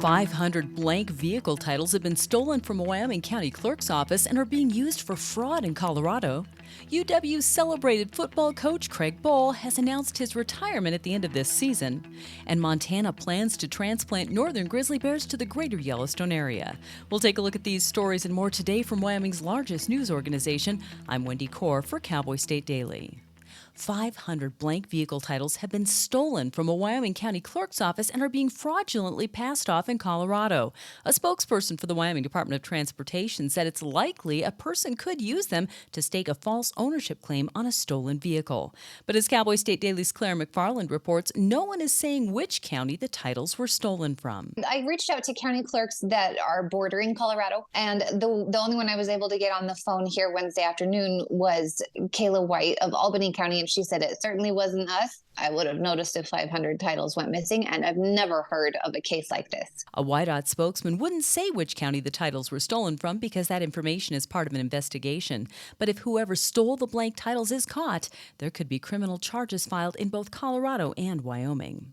500 blank vehicle titles have been stolen from a Wyoming County Clerk's office and are being used for fraud in Colorado. UW's celebrated football coach Craig Bohl has announced his retirement at the end of this season. And Montana plans to transplant northern grizzly bears to the greater Yellowstone area. We'll take a look at these stories and more today from Wyoming's largest news organization. I'm Wendy Corr for Cowboy State Daily. 500 blank vehicle titles have been stolen from a Wyoming County Clerk's office and are being fraudulently passed off in Colorado. A spokesperson for the Wyoming Department of Transportation said it's likely a person could use them to stake a false ownership claim on a stolen vehicle. But as Cowboy State Daily's Claire McFarland reports, no one is saying which county the titles were stolen from. I reached out to county clerks that are bordering Colorado, and the only one I was able to get on the phone here Wednesday afternoon was Kayla White of Albany County, and she said it certainly wasn't us. I would have noticed if 500 titles went missing, and I've never heard of a case like this. A WYDOT spokesman wouldn't say which county the titles were stolen from because that information is part of an investigation. But if whoever stole the blank titles is caught, there could be criminal charges filed in both Colorado and Wyoming.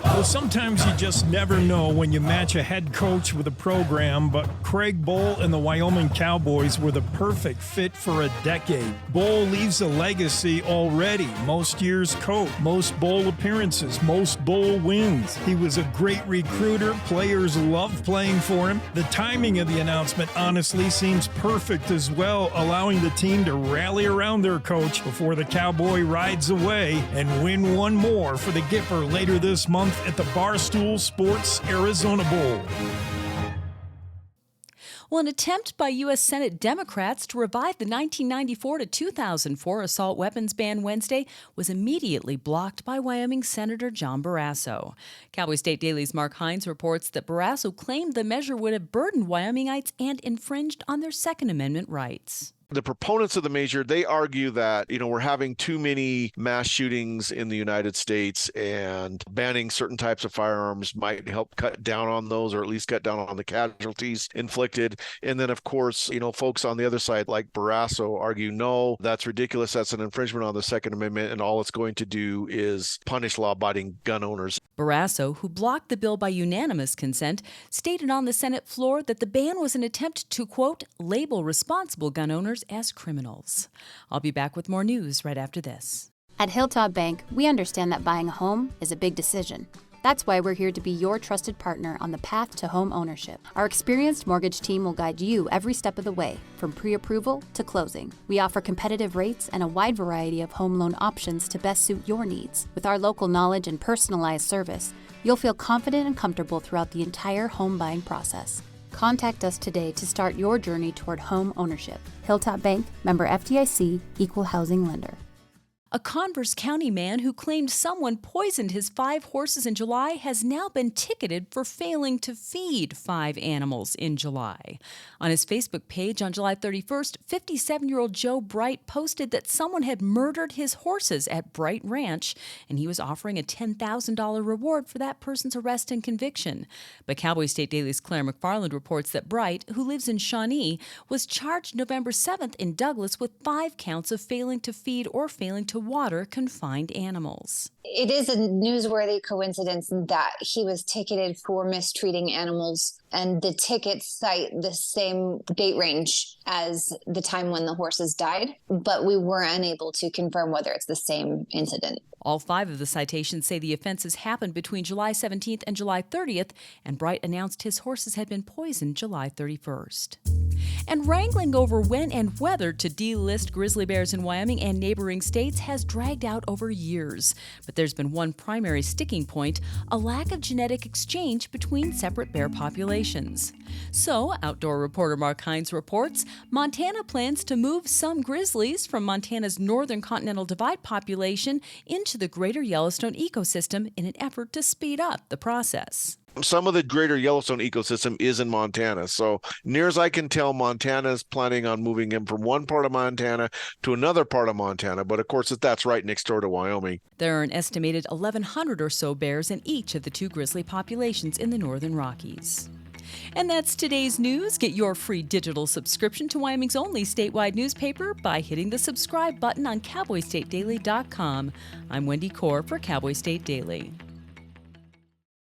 Well, sometimes you just never know when you match a head coach with a program, but Craig Bohl and the Wyoming Cowboys were the perfect fit for a decade. Bohl leaves a legacy already. Most years coach, most bowl appearances, most bowl wins. He was a great recruiter. Players love playing for him. The timing of the announcement honestly seems perfect as well, allowing the team to rally around their coach before the Cowboy rides away and win one more for the Gipper later this month at the Barstool Sports Arizona Bowl. Well, an attempt by U.S. Senate Democrats to revive the 1994 to 2004 assault weapons ban Wednesday was immediately blocked by Wyoming Senator John Barrasso. Cowboy State Daily's Mark Hines reports that Barrasso claimed the measure would have burdened Wyomingites and infringed on their Second Amendment rights. The proponents of the measure, they argue that, we're having too many mass shootings in the United States, and banning certain types of firearms might help cut down on those, or at least cut down on the casualties inflicted. And then, of course, folks on the other side, like Barrasso, argue, no, that's ridiculous. That's an infringement on the Second Amendment, and all it's going to do is punish law-abiding gun owners. Barrasso, who blocked the bill by unanimous consent, stated on the Senate floor that the ban was an attempt to, quote, label responsible gun owners as criminals. I'll be back with more news right after this. At Hilltop Bank, we understand that buying a home is a big decision. That's why we're here to be your trusted partner on the path to home ownership. Our experienced mortgage team will guide you every step of the way, from pre-approval to closing. We offer competitive rates and a wide variety of home loan options to best suit your needs. With our local knowledge and personalized service, you'll feel confident and comfortable throughout the entire home buying process. Contact us today to start your journey toward home ownership. Hilltop Bank, member FDIC, equal housing lender. A Converse County man who claimed someone poisoned his 5 horses in July has now been ticketed for failing to feed 5 animals in July. On his Facebook page on July 31st, 57-year-old Joe Bright posted that someone had murdered his horses at Bright Ranch, and he was offering a $10,000 reward for that person's arrest and conviction. But Cowboy State Daily's Claire McFarland reports that Bright, who lives in Shawnee, was charged November 7th in Douglas with 5 counts of failing to feed or failing to water confined animals. It is a newsworthy coincidence that he was ticketed for mistreating animals, and the tickets cite the same date range as the time when the horses died, but we were unable to confirm whether it's the same incident. All 5 of the citations say the offenses happened between July 17th and July 30th, and Bright announced his horses had been poisoned July 31st. And wrangling over when and whether to delist grizzly bears in Wyoming and neighboring states has dragged out over years. But there's been one primary sticking point: a lack of genetic exchange between separate bear populations. So, outdoor reporter Mark Hines reports, Montana plans to move some grizzlies from Montana's northern Continental Divide population into the greater Yellowstone ecosystem in an effort to speed up the process. Some of the greater Yellowstone ecosystem is in Montana. So near as I can tell, Montana is planning on moving him from one part of Montana to another part of Montana. But of course, that's right next door to Wyoming. There are an estimated 1,100 or so bears in each of the 2 grizzly populations in the northern Rockies. And that's today's news. Get your free digital subscription to Wyoming's only statewide newspaper by hitting the subscribe button on CowboyStateDaily.com. I'm Wendy Corr for Cowboy State Daily.